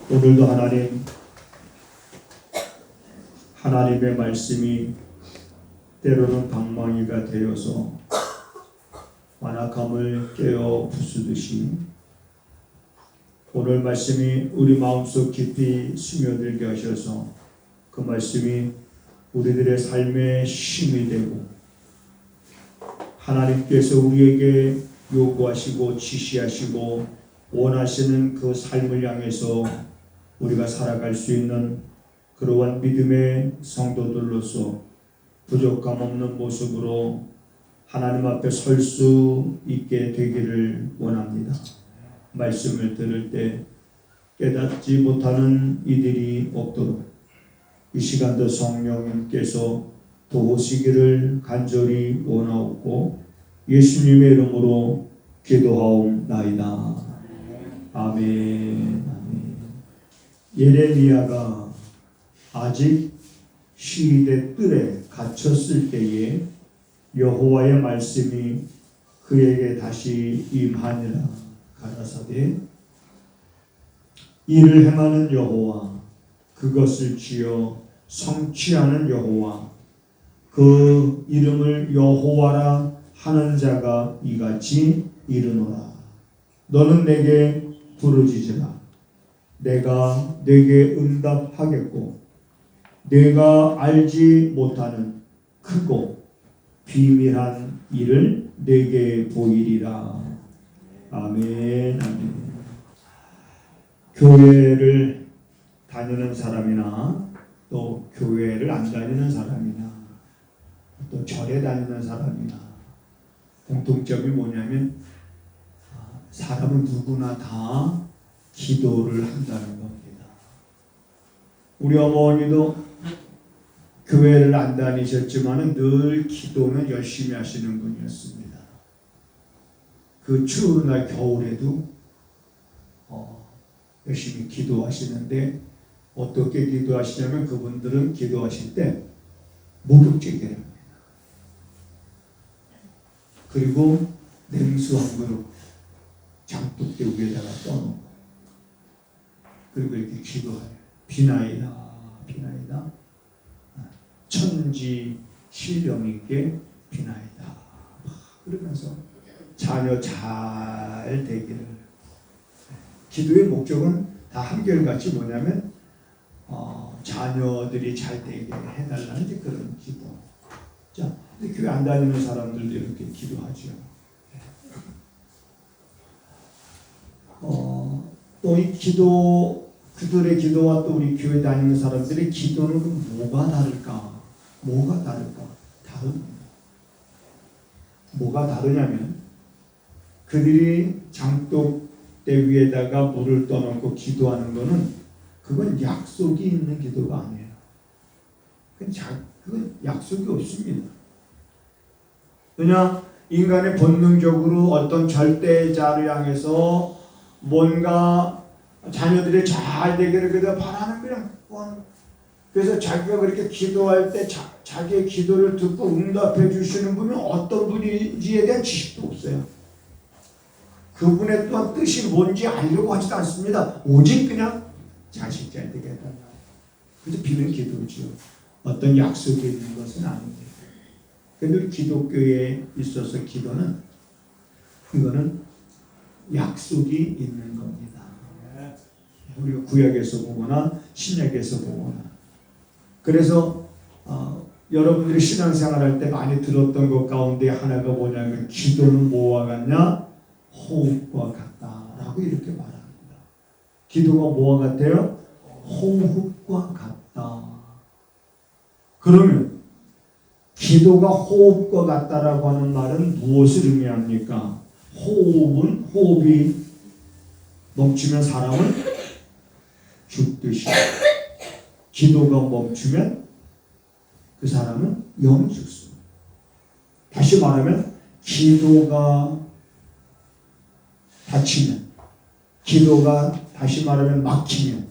오늘도 하나님의 말씀이 때로는 방망이가 되어서 완악함을 깨어 부수듯이 오늘 말씀이 우리 마음속 깊이 스며들게 하셔서 그 말씀이 우리들의 삶의 힘이 되고 하나님께서 우리에게 요구하시고 지시하시고 원하시는 그 삶을 향해서 우리가 살아갈 수 있는 그러한 믿음의 성도들로서 부족함 없는 모습으로 하나님 앞에 설 수 있게 되기를 원합니다. 말씀을 들을 때 깨닫지 못하는 이들이 없도록 이 시간도 성령님께서 도우시기를 간절히 원하옵고 예수님의 이름으로 기도하옵나이다. 아멘. 예레미야가 아직 시대 뜰에 갇혔을 때에 여호와의 말씀이 그에게 다시 임하니라. 가라사대 이를 행하는 여호와 그것을 지어 성취하는 여호와 그 이름을 여호와라 하는 자가 이같이 이르노라. 너는 내게 부르짖으라. 내가 내게 응답하겠고 내가 알지 못하는 크고 비밀한 일을 내게 보이리라. 아멘. 아멘. 교회를 다니는 사람이나 또 교회를 안 다니는 사람이나 또 절에 다니는 사람이나 공통점이 뭐냐면 사람은 누구나 다 기도를 한다는 겁니다. 우리 어머니도 교회를 안 다니셨지만 늘 기도는 열심히 하시는 분이었습니다. 그 추운 날 겨울에도 열심히 기도하시는데 어떻게 기도하시냐면 그분들은 기도하실 때 목욕제기를 합니다. 그리고 냉수 한 그릇 장독대 위에다가 떠놓고 그리고 이렇게 기도해요. 비나이다 비나이다 천지 신령님께 비나이다 그러면서 자녀 잘 되기를. 기도의 목적은 다 한결같이 뭐냐면 자녀들이 잘 되게 해달라는 이제 그런 기도. 자, 근데 교회 안 다니는 사람들도 이렇게 기도하죠. 또 이 기도 그들의 기도와 또 우리 교회 다니는 사람들의 기도는 뭐가 다를까? 뭐가 다를까? 다릅니다. 뭐가 다르냐면 그들이 장독대 위에다가 물을 떠놓고 기도하는 것은 그건 약속이 있는 기도가 아니에요. 그건 약속이 없습니다. 그냥 인간의 본능적으로 어떤 절대자를 향해서 뭔가 자녀들이 잘 되기를 그저 바라는 그냥 그래서 자기가 그렇게 기도할 때 자기의 기도를 듣고 응답해 주시는 분은 어떤 분인지에 대한 지식도 없어요. 그분의 또한 뜻이 뭔지 알려고 하지도 않습니다. 오직 그냥 자식 잘 되게 해달라. 그래서 비는 기도죠. 어떤 약속이 있는 것은 아닙니다. 그런데 우리 기독교에 있어서 기도는 이거는 약속이 있는 겁니다. 우리가 구약에서 보거나 신약에서 보거나. 그래서 여러분들이 신앙생활할 때 많이 들었던 것 가운데 하나가 뭐냐면 기도는 뭐와 같냐? 호흡과 같다라고 이렇게 말합니다. 기도가 뭐와 같아요? 호흡과 같다. 그러면 기도가 호흡과 같다라고 하는 말은 무엇을 의미합니까? 호흡이 멈추면 사람은 죽듯이 기도가 멈추면 그 사람은 영이 죽습니다. 다시 말하면 기도가 닫히면 기도가 다시 말하면 막히면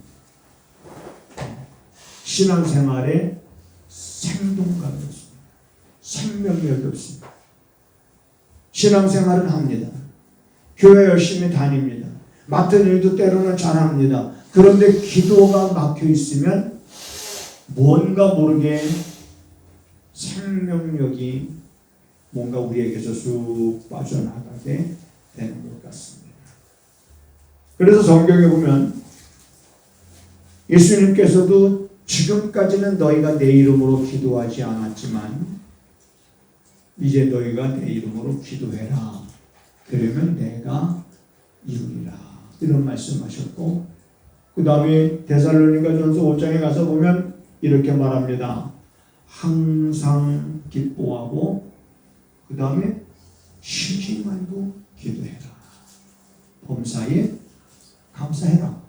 신앙생활에 생동감이 없습니다. 생명력이 없습니다. 신앙생활은 합니다. 교회 열심히 다닙니다. 맡은 일도 때로는 잘합니다. 그런데 기도가 막혀 있으면 뭔가 모르게 생명력이 뭔가 우리에게서 쑥 빠져나가게 되는 것 같습니다. 그래서 성경에 보면 예수님께서도 지금까지는 너희가 내 이름으로 기도하지 않았지만 이제 너희가 내 이름으로 기도해라. 그러면 내가 이루리라. 이런 말씀하셨고, 그 다음에 데살로니가전서 5장에 가서 보면 이렇게 말합니다. 항상 기뻐하고 그 다음에 쉬지 말고 기도해라. 범사에 감사해라.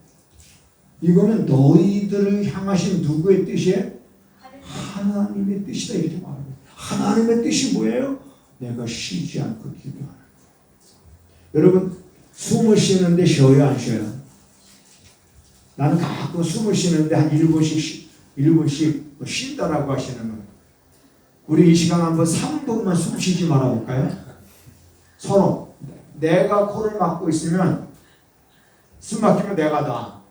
이거는 너희들을 향하신 누구의 뜻이에요? 하나님의 뜻이다 이렇게 말합니다. 하나님의 뜻이 뭐예요? 내가 쉬지 않고 기도하는 거. 여러분 숨을 쉬는데 쉬어요 안 쉬어요? 나는 가끔 숨을 쉬는데 한 1분씩 쉰다라고 하시는 거예요. 우리 이 시간 한번 3분만 숨 쉬지 말아볼까요? 서로 내가 코를 막고 있으면 숨 막히면 내가 나.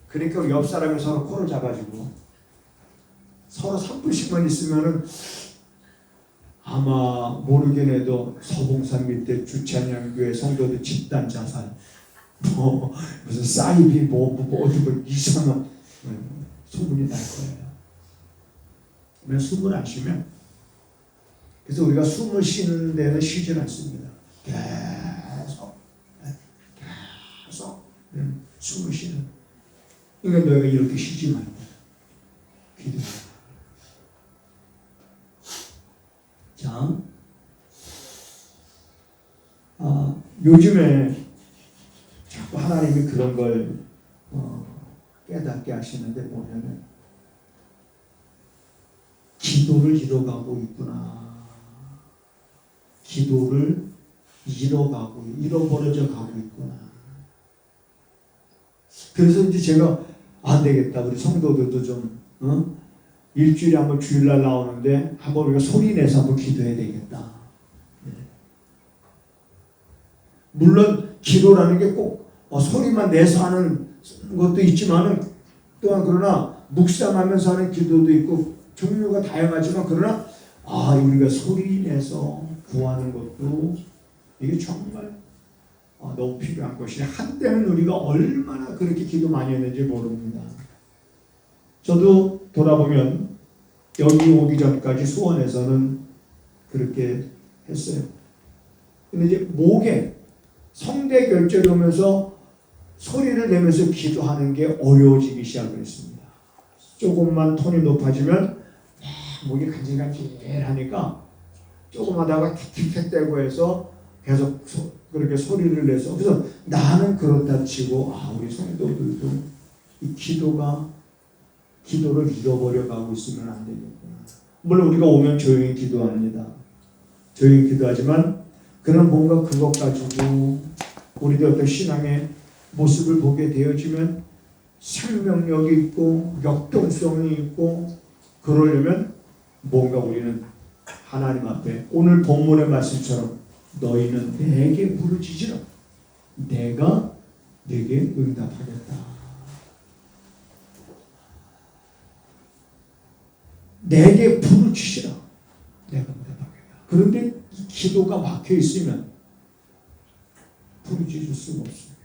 그러니까 옆 사람이 서로 코를 잡아주고 서로 3분씩만 있으면은 아마 모르긴 해도 서봉산 밑에 주찬양교회 성도들 집단 자살 무슨 사이비 어디고 이상한 소문이 날 거예요. 왜 숨을 안 쉬면? 그래서 우리가 숨을 쉬는 데는 쉬질 않습니다. 계속 숨을 쉬는. 그러니까 너희가 이렇게 쉬지 말고 기도해. 자, 요즘에 자꾸 하나님이 그런 걸 깨닫게 하시는데 보면은 기도를 잃어가고 있구나. 기도를 잃어버려져 가고 있구나. 그래서 이제 제가 안 되겠다. 우리 성도들도 좀 일주일에 한번 주일날 나오는데 한번 우리가 소리 내서 한번 기도해야 되겠다. 물론 기도라는 게 꼭 소리만 내서 하는 것도 있지만은 또한 그러나 묵상하면서 하는 기도도 있고 종류가 다양하지만 그러나 우리가 소리 내서 구하는 것도 이게 정말 너무 필요한 것이 한때는 우리가 얼마나 그렇게 기도 많이 했는지 모릅니다. 저도 돌아보면 여기 오기 전까지 수원에서는 그렇게 했어요. 근데 이제 목에 성대 결절이 오면서 소리를 내면서 기도하는 게 어려워지기 시작했습니다. 조금만 톤이 높아지면 목이 간질간질하니까 조금 하다가 킥킥대고 해서 계속 그렇게 소리를 내서 그래서 나는 그렇다 치고 우리 성도들도 이 기도를 잃어버려 가고 있으면 안 되겠구나. 물론 우리가 오면 조용히 기도합니다. 조용히 기도하지만 그런 뭔가 그것 가지고 우리도 어떤 신앙의 모습을 보게 되어지면 생명력이 있고 역동성이 있고 그러려면 뭔가 우리는 하나님 앞에 오늘 본문의 말씀처럼 너희는 내게 부르짖으라. 내가 네게 응답하겠다. 내게 부르짖으라. 내가 응답하겠다. 그런데 이 기도가 막혀 있으면 부르짖을 수가 없습니다.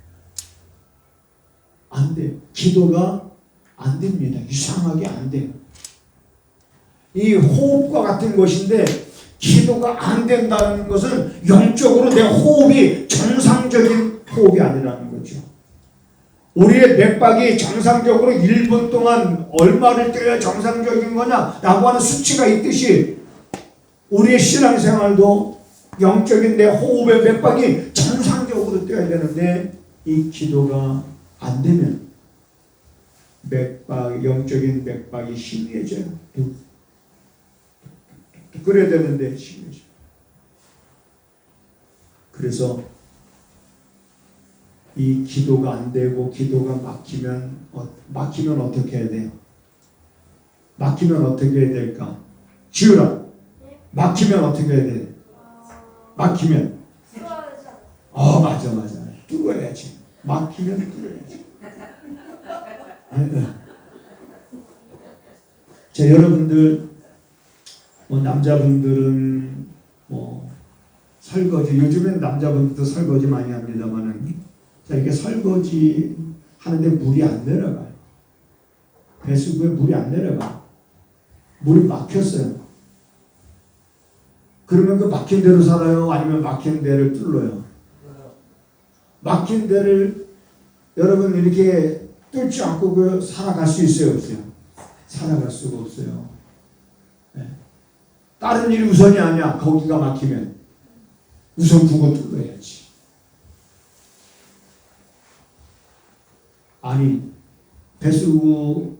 안 돼. 기도가 안 됩니다. 이상하게 안 돼요. 이 호흡과 같은 것인데 기도가 안 된다는 것은 영적으로 내 호흡이 정상적인 호흡이 아니라는 거죠. 우리의 맥박이 정상적으로 1분 동안 얼마를 뛰어야 정상적인 거냐라고 하는 수치가 있듯이 우리의 신앙생활도 영적인 내 호흡의 맥박이 정상적으로 뛰어야 되는데 이 기도가 안 되면 영적인 맥박이 희미해져요. 그래야 되는데 희미해져요. 그래서 이 기도가 안 되고 기도가 막히면 어떻게 해야 돼요? 막히면 어떻게 해야 될까? 지우라. 막히면 어떻게 해야 돼? 막히면 맞아. 뚫어야지. 막히면 뚫어야지. 자, 여러분들, 남자분들은 설거지, 요즘엔 남자분들도 설거지 많이 합니다만은, 자, 이렇게 설거지 하는데 물이 안 내려가요. 배수구에 물이 안 내려가요. 물이 막혔어요. 그러면 그 막힌 대로 살아요? 아니면 막힌 데를 뚫어요? 막힌 데를 여러분 이렇게 뚫지 않고 그 살아갈 수 있어요? 없어요? 살아갈 수가 없어요. 네. 다른 일이 우선이 아니야. 거기가 막히면 우선 그거 뚫어야지. 아니, 배수구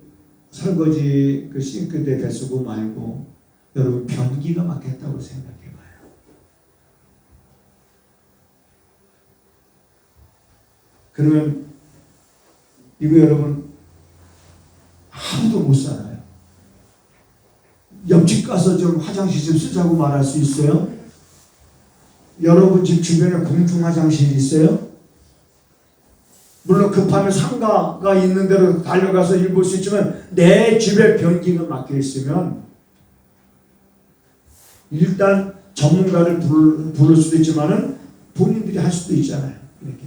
설거지 그 싱크대 배수구 말고 여러분 변기가 막혔다고 생각해봐요. 그러면 이거 여러분 하루도 못 살아요. 옆집 가서 좀 화장실 좀 쓰자고 말할 수 있어요? 여러분 집 주변에 공중 화장실 있어요? 물론 급하면 상가가 있는 데로 달려가서 일 볼 수 있지만 내 집에 변기가 막혀 있으면 일단 전문가를 부를 수도 있지만은 본인들이 할 수도 있잖아요. 이렇게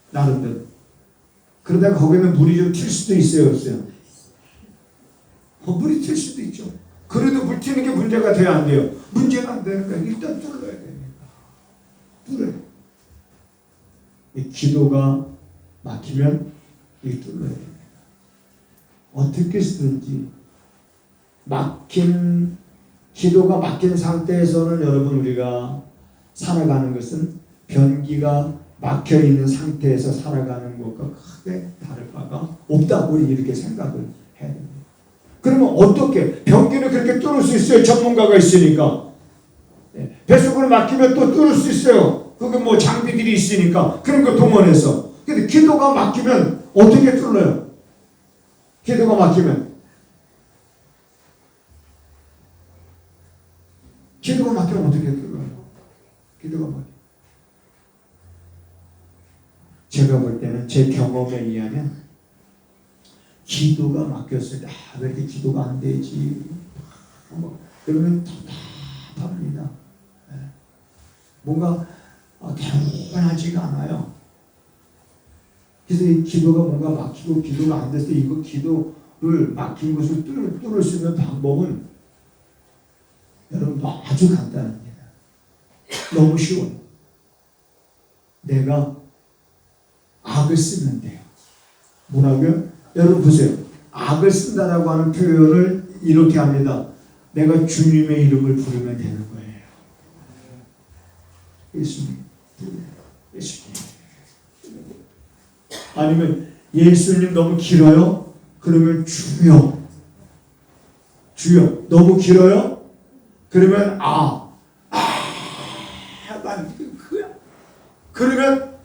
나름대로. 그러다가 거기는 물이 좀 튈 수도 있어요, 없어요? 물이 튈 수도 있죠. 그래도 물 튀는 게 문제가 돼야 안 돼요. 문제가 안 되는 거야. 일단 뚫어야 됩니다. 뚫어요. 이 기도가 막히면 이 뚫어야 됩니다. 어떻게 쓰든지 기도가 막힌 상태에서는 여러분 우리가 살아가는 것은 변기가 막혀 있는 상태에서 살아가는 것과 크게 다를 바가 없다고 이렇게 생각을 해야 됩니다. 그러면 어떻게 변기를 그렇게 뚫을 수 있어요? 전문가가 있으니까. 배수구를 막히면 또 뚫을 수 있어요. 그게 장비들이 있으니까 그런 거 동원해서. 근데 기도가 막히면 어떻게 뚫어요? 기도가 막히면 어떻게 뚫어요? 기도가 막히면 제가 볼 때는 제 경험에 의하면 기도가 막혔을 때 왜 이렇게 기도가 안 되지? 그러면 답답합니다. 뭔가 개운하지가 않아요. 그래서 이 기도가 뭔가 막히고 기도가 안 됐을 때 이거 기도를 막힌 것을 뚫을 수 있는 방법은 여러분 아주 간단합니다. 너무 쉬워요. 내가 악을 쓰면 돼요. 뭐라고요? 여러분 보세요. 악을 쓴다라고 하는 표현을 이렇게 합니다. 내가 주님의 이름을 부르면 되는 거예요. 예수님. 아니면 예수님 너무 길어요? 그러면 주여. 너무 길어요? 그러면 난 그야. 그러면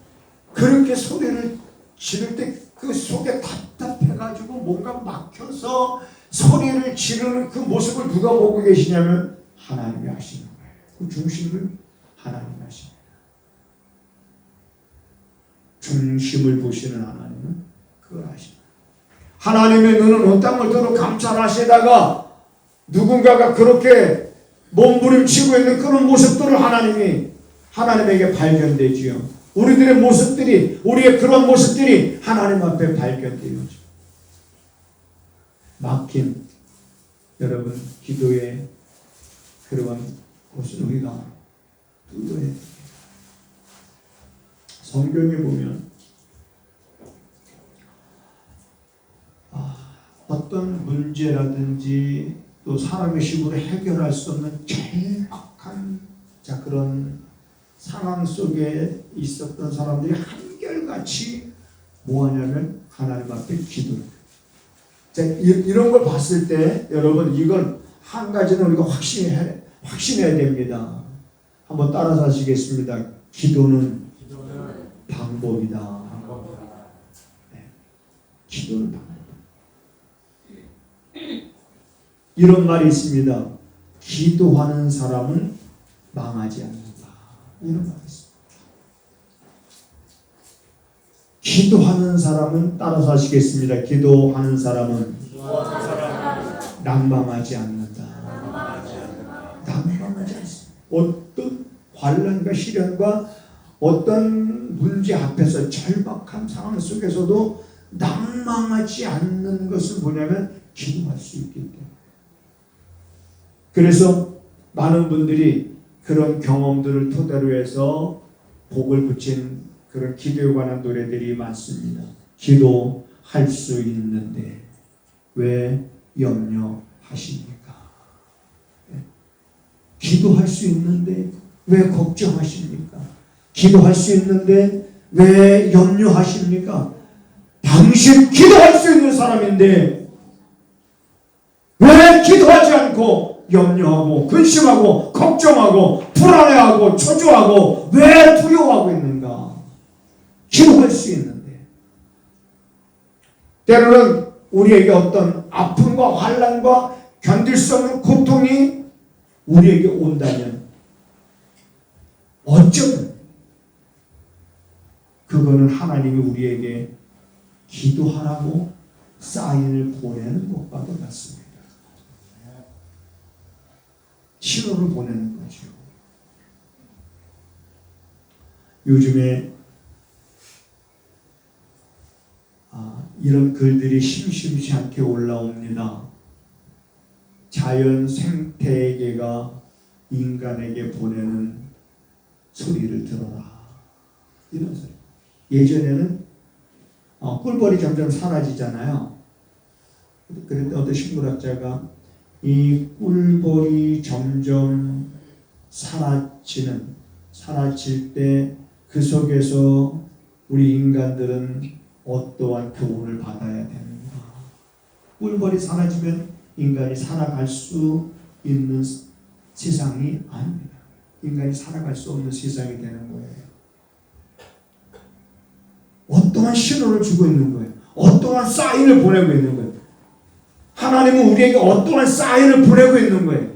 그렇게 소리를 지를 때 그 속에 답답해가지고 뭔가 막혀서 소리를 지르는 그 모습을 누가 보고 계시냐면 하나님이 하시는 거예요. 그 중심을 하나님이 하십니다. 중심을 보시는 하나님은 그걸 하십니다. 하나님의 눈은 온 땅을 도로 감찰하시다가 누군가가 그렇게 몸부림치고 있는 그런 모습들을 하나님에게 발견되지요. 우리들의 모습들이, 우리의 그런 모습들이 하나님 앞에 발견되어져. 막힌 여러분 기도의 그러한 곳을 우리가 뚫어야 됩니다. 성경에 보면 어떤 문제라든지 또 사람의 힘으로 해결할 수 없는 절박한 그런 상황 속에 있었던 사람들이 한결같이 뭐하냐면 하나님 앞에 기도를. 이런 걸 봤을 때 여러분 이건 한 가지는 우리가 확신해야 됩니다. 한번 따라서 하시겠습니다. 기도는 방법이다. 기도는 방법. 이런 말이 있습니다. 기도하는 사람은 망하지 않는다. 이런 말이 있습니다. 기도하는 사람은 따라서 하시겠습니다. 기도하는 사람은 낭망하지 않는다. 낭망하지 않습니다. 어떤 환난과 시련과 어떤 문제 앞에서 절박한 상황 속에서도 낭망하지 않는 것은 뭐냐면 기도할 수 있기 때문에. 그래서 많은 분들이 그런 경험들을 토대로 해서 복을 붙인 그런 기도에 관한 노래들이 많습니다. 기도할 수 있는데 왜 염려하십니까? 기도할 수 있는데 왜 걱정하십니까? 기도할 수 있는데 왜 염려하십니까? 당신 기도할 수 있는 사람인데 왜 기도하지 않고 염려하고 근심하고 걱정하고 불안해하고 초조하고 왜 두려워하고 있는가? 기도할 수 있는데 때로는 우리에게 어떤 아픔과 환난과 견딜 수 없는 고통이 우리에게 온다면 어쩌면 그거는 하나님이 우리에게 기도하라고 사인을 보내는 것과도 같습니다. 신호를 보내는 거죠. 요즘에 이런 글들이 심심치 않게 올라옵니다. 자연 생태계가 인간에게 보내는 소리를 들어라. 이런 소리. 예전에는 꿀벌이 점점 사라지잖아요. 그런데 어떤 식물학자가 이 꿀벌이 점점 사라질 때 그 속에서 우리 인간들은 어떠한 교훈을 받아야 되는가. 꿀벌이 사라지면 인간이 살아갈 수 있는 세상이 아닙니다. 인간이 살아갈 수 없는 세상이 되는 거예요. 어떠한 신호를 주고 있는 거예요. 어떠한 사인을 보내고 있는 거예요. 하나님은 우리에게 어떠한 사인을 보내고 있는 거예요.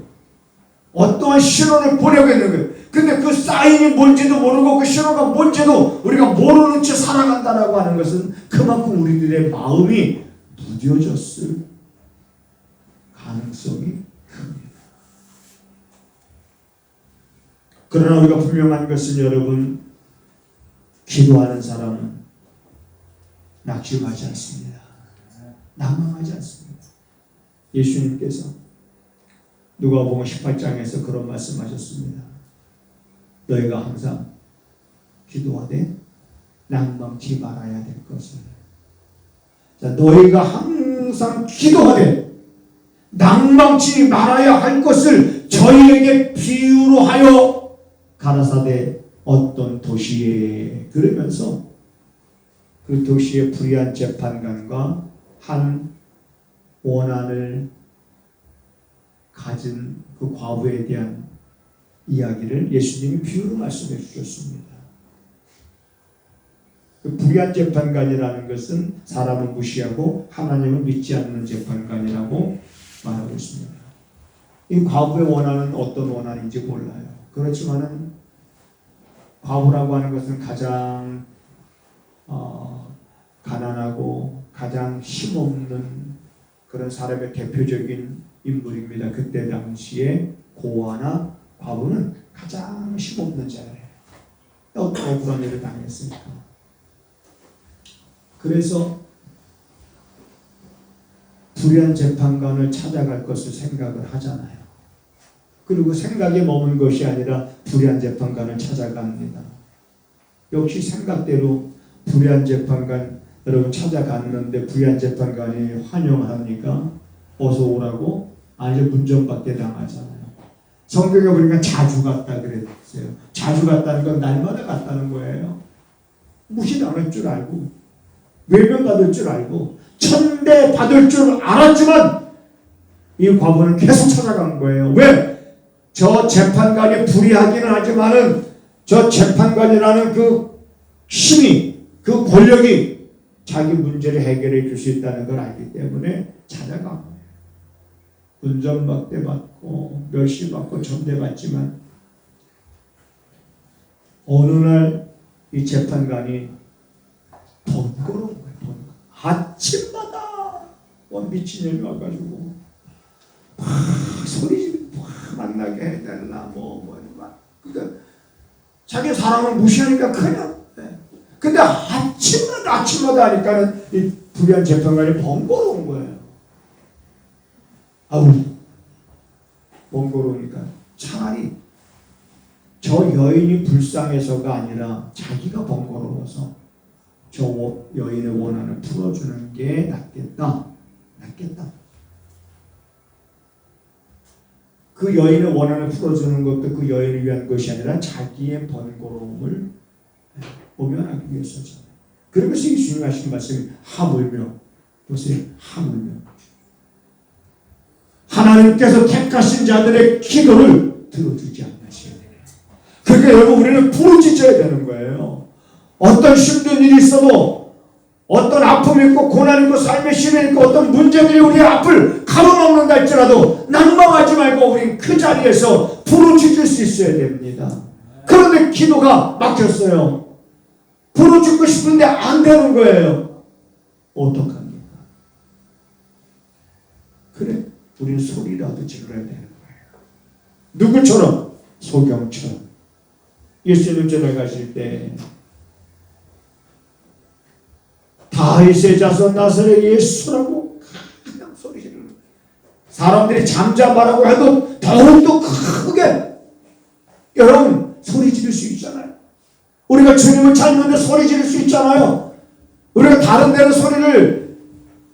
어떠한 신호를 보내고 있는 거예요. 근데 그 사인이 뭔지도 모르고 그 신호가 뭔지도 우리가 모르는 채 살아간다라고 하는 것은 그만큼 우리들의 마음이 무뎌졌을 가능성이 큽니다. 그러나 우리가 분명한 것은 여러분, 기도하는 사람은 낙심하지 않습니다. 낭망하지 않습니다. 예수님께서 누가복음 18장에서 그런 말씀하셨습니다. 너희가 항상 기도하되 낭망치 말아야 될 것을. 자, 너희가 항상 기도하되 낭망치 말아야 할 것을 저희에게 비유로 하여 가라사대 어떤 도시에, 그러면서 그 도시의 불의한 재판관과 한 원한을 가진 그 과부에 대한 이야기를 예수님이 비유로 말씀해 주셨습니다. 그 불의한 재판관이라는 것은 사람을 무시하고 하나님을 믿지 않는 재판관이라고 말하고 있습니다. 이 과부의 원한은 어떤 원한인지 몰라요. 그렇지만은 과부라고 하는 것은 가장 가난하고 가장 힘없는 그런 사람의 대표적인 인물입니다. 그때 당시에 고아나 과부는 가장 힘없는 자예요. 어떤 억울한 일을 당했으니까. 그래서 불의한 재판관을 찾아갈 것을 생각을 하잖아요. 그리고 생각에 머문 것이 아니라 불의한 재판관을 찾아갑니다. 역시 생각대로 불의한 재판관 여러분 찾아갔는데 불의한 재판관이 환영합니까? 어서 오라고? 아니죠. 문전박대 당하잖아요. 성경에 보니까 자주 갔다 그랬어요. 자주 갔다는 건 날마다 갔다는 거예요. 무시당할 줄 알고 외면받을 줄 알고 천대받을 줄 알았지만 이 과부는 계속 찾아간 거예요. 왜? 저 재판관이 불의하기는 하지만은 저 재판관이라는 그 힘이, 그 권력이 자기 문제를 해결해 줄 수 있다는 걸 알기 때문에 찾아간 거예요. 운전박대 받고 멸시받고 전대받지만 어느 날 이 재판관이 번거로운 거예요. 아침마다 미친년이 와가지고 막 소리 지르고 만나게 해달라 그러니까 자기 사람을 무시하니까 그냥. 근데 아침마다 하니까는 이 불의한 재판관이 번거로운 거예요. 아우, 번거로우니까 차라리 저 여인이 불쌍해서가 아니라 자기가 번거로워서 저 여인의 원한을 풀어주는 게 낫겠다. 그 여인의 원한을 풀어주는 것도 그 여인을 위한 것이 아니라 자기의 번거로움을 모면하기 위해서죠. 그러면서 예수님 하신 말씀이 하물며, 보세요, 하물며 하나님께서 택하신 자들의 기도를 들어주지 않으셔야 돼요. 그러니까 여러분, 우리는 부르짖어야 되는 거예요. 어떤 힘든 일이 있어도, 어떤 아픔이 있고 고난이 있고 삶의 시련이 있고 어떤 문제들이 우리의 앞을 가로막는다 할지라도 낭망하지 말고 우린 그 자리에서 부르짖을 수 있어야 됩니다. 그런데 기도가 막혔어요. 부르짖고 싶은데 안 되는 거예요. 어떡합니까? 그래, 우리는 소리라도 질러야 되는 거예요. 누구처럼? 소경처럼. 예수님 전에 가실 때 다윗의 자손 나사렛 예수라고 그냥 소리 지르는 거예요. 사람들이 잠잠하라고 해도 더욱더 크게 여러분 소리 지를 수 있잖아요. 우리가 주님을 찾는데 소리 지를 수 있잖아요. 우리가 다른 데는 소리를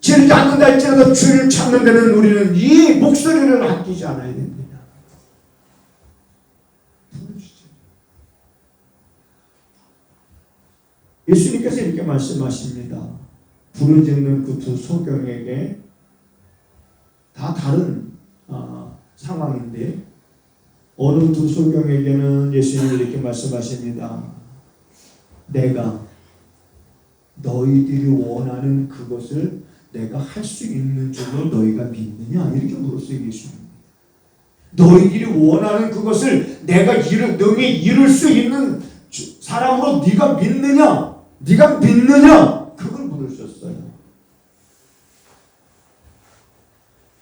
지르지 않는다 할지라도 주를 찾는 데는 우리는 이 목소리를 아끼지 않아야 됩니다. 예수님께서 이렇게 말씀하십니다. 부르짖는 그 두 소경에게 다 다른 상황인데 어느 두 소경에게는 예수님이 이렇게 말씀하십니다. 내가 너희들이 원하는 그것을 내가 할 수 있는 줄로 너희가 믿느냐? 이렇게 물었어요, 예수님. 너희들이 원하는 그것을 내가 능히 이룰 수 있는 사람으로 네가 믿느냐? 네가 믿느냐? 그걸 물으셨어요.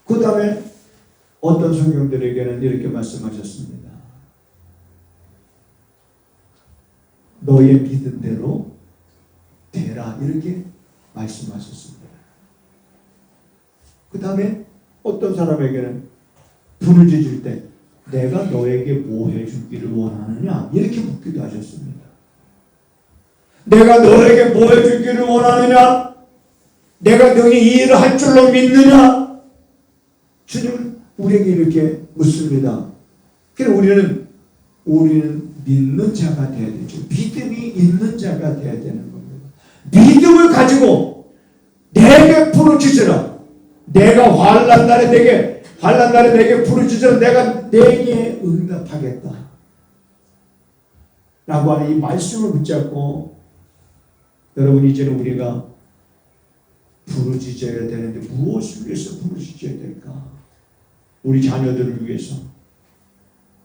그 다음에 어떤 성경들에게는 이렇게 말씀하셨습니다. 너의 믿은 대로 되라. 이렇게 말씀하셨습니다. 그 다음에 어떤 사람에게는 부르짖을 때 내가 너에게 뭐 해주기를 원하느냐? 이렇게 묻기도 하셨습니다. 내가 너에게 뭐 해주기를 원하느냐? 내가 능히 이 일을 할 줄로 믿느냐? 주님은 우리에게 이렇게 묻습니다. 그래서 우리는 믿는 자가 되어야 되죠. 믿음이 있는 자가 되어야 되는 겁니다. 믿음을 가지고 내게 부르짖으라. 내가 환난 날에 내게 부르짖으라. 내가 내게 응답하겠다. 라고 하는 이 말씀을 붙잡고 여러분, 이제는 우리가 부르짖어야 되는데 무엇을 위해서 부르짖어야 될까? 우리 자녀들을 위해서.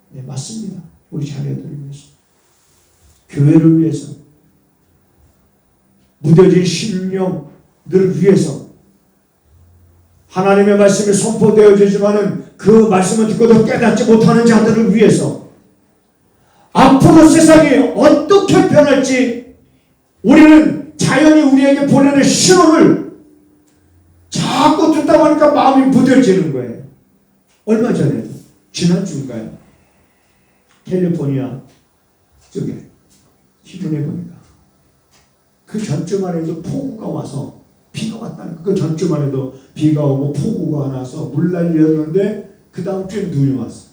네, 맞습니다. 우리 자녀들을 위해서. 교회를 위해서. 무뎌진 심령들을 위해서. 하나님의 말씀이 선포되어지지만은 그 말씀을 듣고도 깨닫지 못하는 자들을 위해서. 앞으로 세상이 어떻게 변할지 우리는 자연이 우리에게 보내는 신호를 자꾸 듣다 보니까 마음이 무뎌지는 거예요. 얼마 전에도 지난주인가요? 캘리포니아 쪽에 신문에 보니까 그 전주만 해도 폭우가 와서 비가 왔다는 그 전주만 해도 비가 오고 폭우가 나서 물난리였는데 그 다음 주에 눈이 왔어.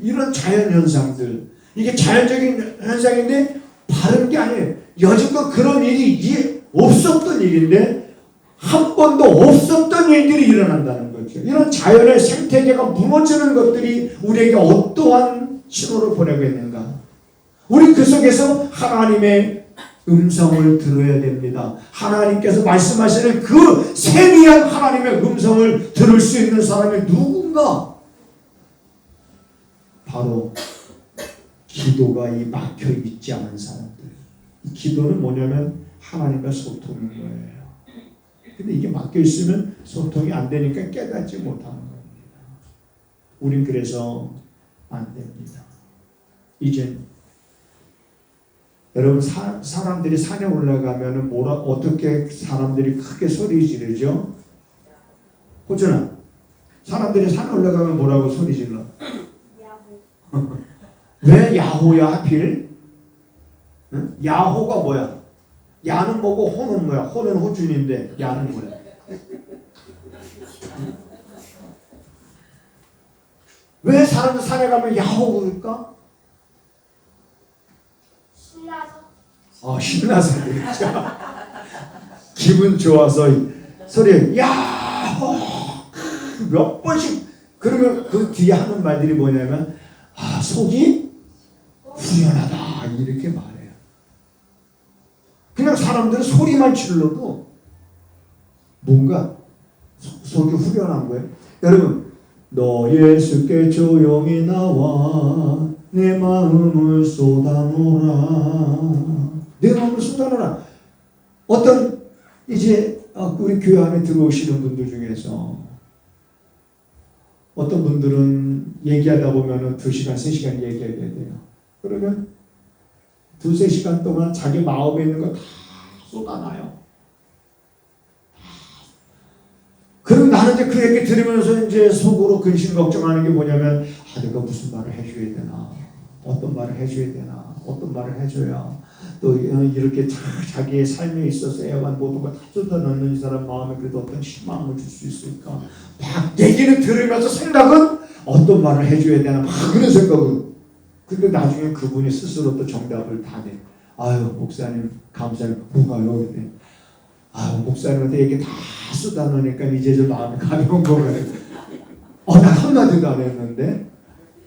이런 자연현상들, 이게 자연적인 현상인데 바른 게 아니에요. 여지껏 그런 일이 없었던 일인데 한 번도 없었던 일들이 일어난다는 거죠. 이런 자연의 생태계가 무너지는 것들이 우리에게 어떠한 신호를 보내고 있는가? 우리 그 속에서 하나님의 음성을 들어야 됩니다. 하나님께서 말씀하시는 그 세미한 하나님의 음성을 들을 수 있는 사람이 누군가? 바로 기도가 이 막혀 있지 않은 사람들. 이 기도는 뭐냐면 하나님과 소통인 거예요. 근데 이게 막혀 있으면 소통이 안 되니까 깨닫지 못하는 겁니다. 우린 그래서 안 됩니다. 이제 여러분 사람들이 산에 올라가면은 어떻게 사람들이 크게 소리 지르죠? 호준아, 사람들이 산에 올라가면 뭐라고 소리 질러? 야호. 왜 야호야 하필? 응? 야호가 뭐야? 야는 뭐고 호는 뭐야? 호는 호준인데 야는 뭐야? 왜 사람들 산에 가면 야호 그럴까? 신나서 그렇죠. 기분 좋아서 소리 야호 몇 번씩. 그러면 그 뒤에 하는 말들이 뭐냐면 속이 후련하다 이렇게 말해요. 그냥 사람들은 소리만 질러도 뭔가 속이 후련한 거예요. 여러분, 너 예수께 조용히 나와 내 마음을 쏟아놓으라. 내 마음을 쏟아놓으라. 어떤 이제 우리 교회 안에 들어오시는 분들 중에서 어떤 분들은 얘기하다 보면 2시간, 3시간 얘기하게 돼요. 그러면 2-3시간 동안 자기 마음에 있는 거 다 쏟아놔요. 그럼 나는 이제 그 얘기 들으면서 이제 속으로 근심 걱정하는 게 뭐냐면 내가 무슨 말을 해줘야 되나, 어떤 말을 해줘야 되나, 어떤 말을 해줘야 또 이렇게 자기의 삶에 있어서야만 모든 걸 다 쏟아넣는 이 사람 마음에 그래도 어떤 희망을 줄 수 있을까. 막 얘기를 들으면서 생각은 어떤 말을 해줘야 되나 막 그런 생각을. 근데 나중에 그분이 스스로 또 정답을 다 내. 목사님 감사해요. 뭐가요? 그때 목사님한테 얘기 다 쏟아놓으니까 이제 좀 마음이 가벼운 거예요. 나 한마디도 안 했는데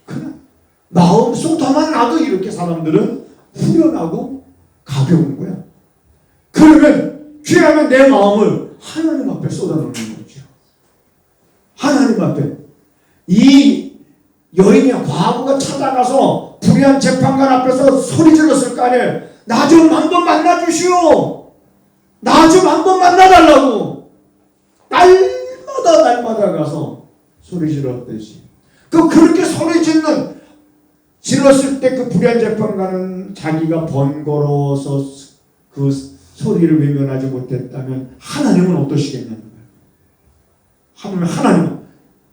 그냥 마음 쏟아만 놔도 이렇게 사람들은 후련하고 가벼운 거야. 그러면 귀하면 내 마음을 하나님 앞에 쏟아놓는 거죠. 하나님 앞에. 이 여인의 과부가 찾아가서 불의한 재판관 앞에서 소리 질렀을 거 아니에요. 나 좀 한번 만나주시오. 나 좀 한번 만나달라고. 날마다 가서 소리 질렀듯이. 그렇게 소리 질렀을 때 그 불의한 재판관은 자기가 번거로워서 그 소리를 외면하지 못했다면 하나님은 어떠시겠냐는 거예요. 하나님은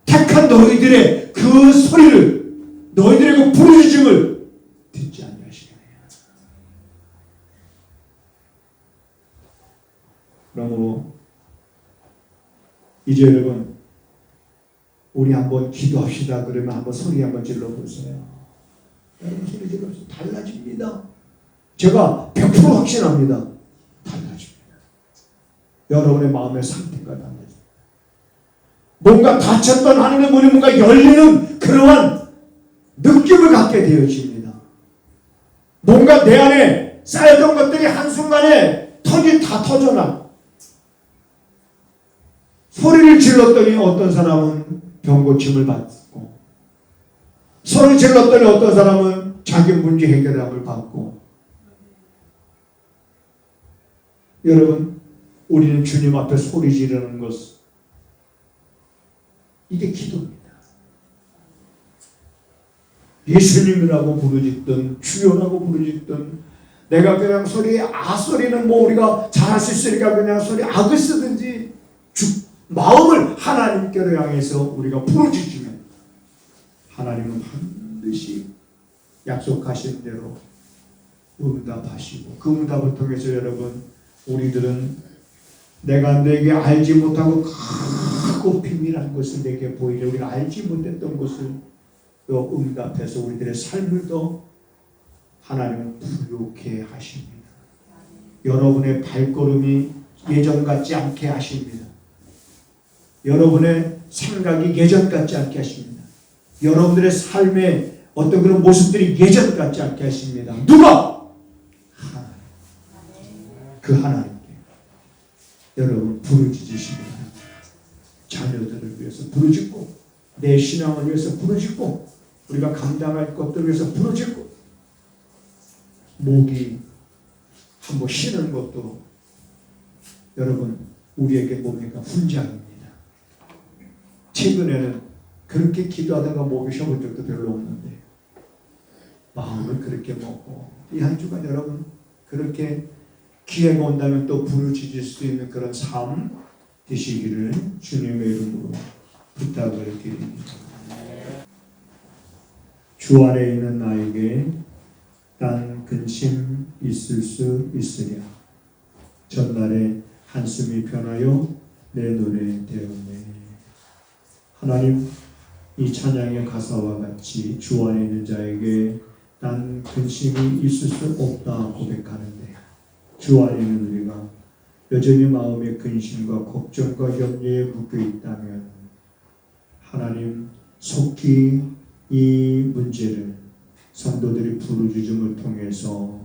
택한 너희들의 그 소리를, 너희들의 그 부르짖음을 듣지 아니하시겠느냐. 그러므로 이제 여러분, 우리 한번 기도합시다. 그러면 한번 소리 한번 질러보세요. 여러분 소리 질러보세요. 달라집니다. 제가 100% 확신합니다. 달라집니다. 여러분의 마음의 상태가 달라집니다. 뭔가 닫혔던 하늘의 문이 뭔가 열리는 그러한 느낌을 갖게 되어집니다. 뭔가 내 안에 쌓였던 것들이 한순간에 다 터져나. 소리를 질렀더니 어떤 사람은 병고침을 받고, 소리 질렀더니 어떤 사람은 자기 문제 해결함을 받고. 여러분, 우리는 주님 앞에 소리 지르는 것, 이게 기도입니다. 예수님이라고 부르짖든 주여라고 부르짖든, 내가 그냥 소리는 뭐 우리가 잘할 수 있으니까 그냥 소리 악을 쓰든지 마음을 하나님께로 향해서 우리가 부르짖으면 하나님은 반드시 약속하신 대로 응답하시고, 그 응답을 통해서 여러분, 우리들은 내가 내게 알지 못하고 크고 비밀한 것을 내게 보이려 우리가 알지 못했던 것을 또 응답해서 우리들의 삶을 더 하나님은 부욕해 하십니다. 여러분의 발걸음이 예전 같지 않게 하십니다. 여러분의 생각이 예전 같지 않게 하십니다. 여러분들의 삶의 어떤 그런 모습들이 예전 같지 않게 하십니다. 누가? 하나님. 그 하나님께 여러분 부르짖으십니다. 자녀들을 위해서 부르짖고, 내 신앙을 위해서 부르짖고, 우리가 감당할 것들을 위해서 부르짖고, 목이 한번 쉬는 것도 여러분 우리에게 뭡니까? 훈장입니다. 최근에는 그렇게 기도하다가 목이 쉬어본 적도 별로 없는데 마음을 그렇게 먹고 이 한 주간 여러분 그렇게 기회가 온다면 또 부르짖을 수 있는 그런 삶 되시기를 주님의 이름으로 부탁을 드립니다. 주 안에 있는 나에게 딴 근심 있을 수 있으랴. 전날에 한숨이 편하여 내 눈에 되었네. 하나님, 이 찬양의 가사와 같이 주 안에 있는 자에게 딴 근심이 있을 수 없다 고백하는데 주 안에 있는 우리가 여전히 마음의 근심과 걱정과 염려에 묶여 있다면 하나님 속히 이 문제를 성도들이 부르짖음을 통해서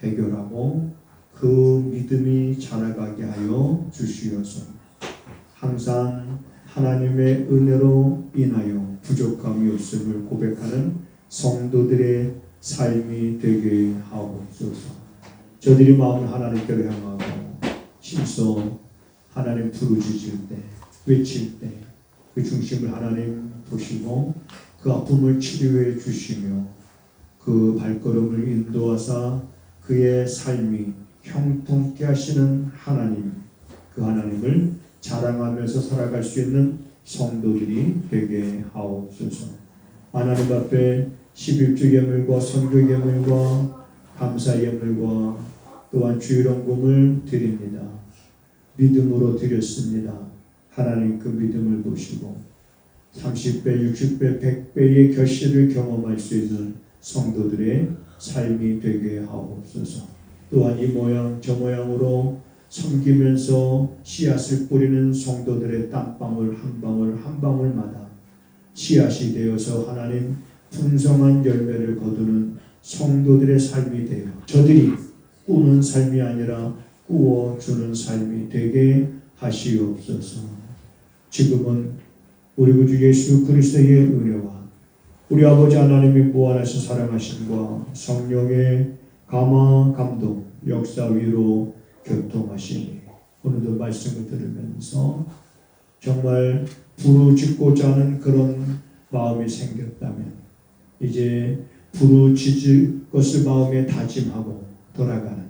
해결하고 그 믿음이 자라가게 하여 주시어서 항상 하나님의 은혜로 인하여 부족함이 없음을 고백하는 성도들의 삶이 되게 하옵소서. 저들이 마음을 하나님께로 향하고 힘써 하나님 부르짖을 때, 외칠 때 그 중심을 하나님 보시고 그 아픔을 치료해 주시며 그 발걸음을 인도하사 그의 삶이 형통케 하시는 하나님, 그 하나님을 자랑하면서 살아갈 수 있는 성도들이 되게 하옵소서. 하나님 앞에 11주 예물과 선교 예물과 감사 예물과 또한 주일원금을 드립니다. 믿음으로 드렸습니다. 하나님 그 믿음을 보시고 30배, 60배, 100배의 결실을 경험할 수 있는 성도들의 삶이 되게 하옵소서. 또한 이 모양 저 모양으로 섬기면서 씨앗을 뿌리는 성도들의 땀방울 한 방울 한 방울마다 씨앗이 되어서 하나님 풍성한 열매를 거두는 성도들의 삶이 되어 저들이 꾸는 삶이 아니라 꾸어주는 삶이 되게 하시옵소서. 지금은 우리 구주 예수 그리스도의 은혜와 우리 아버지 하나님의 무한하신 사랑하심과 성령의 감화 감동 역사 위로 교통하시니 오늘도 말씀을 들으면서 정말 부르짖고자 하는 그런 마음이 생겼다면 이제 부르짖을 것을 마음에 다짐하고 돌아가는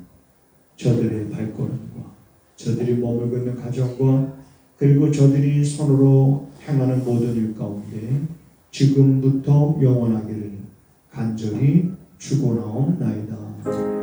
저들의 발걸음과 저들이 머물고 있는 가정과 그리고 저들이 손으로 행하는 모든 일 가운데 지금부터 영원하기를 간절히 축원하옵나이다.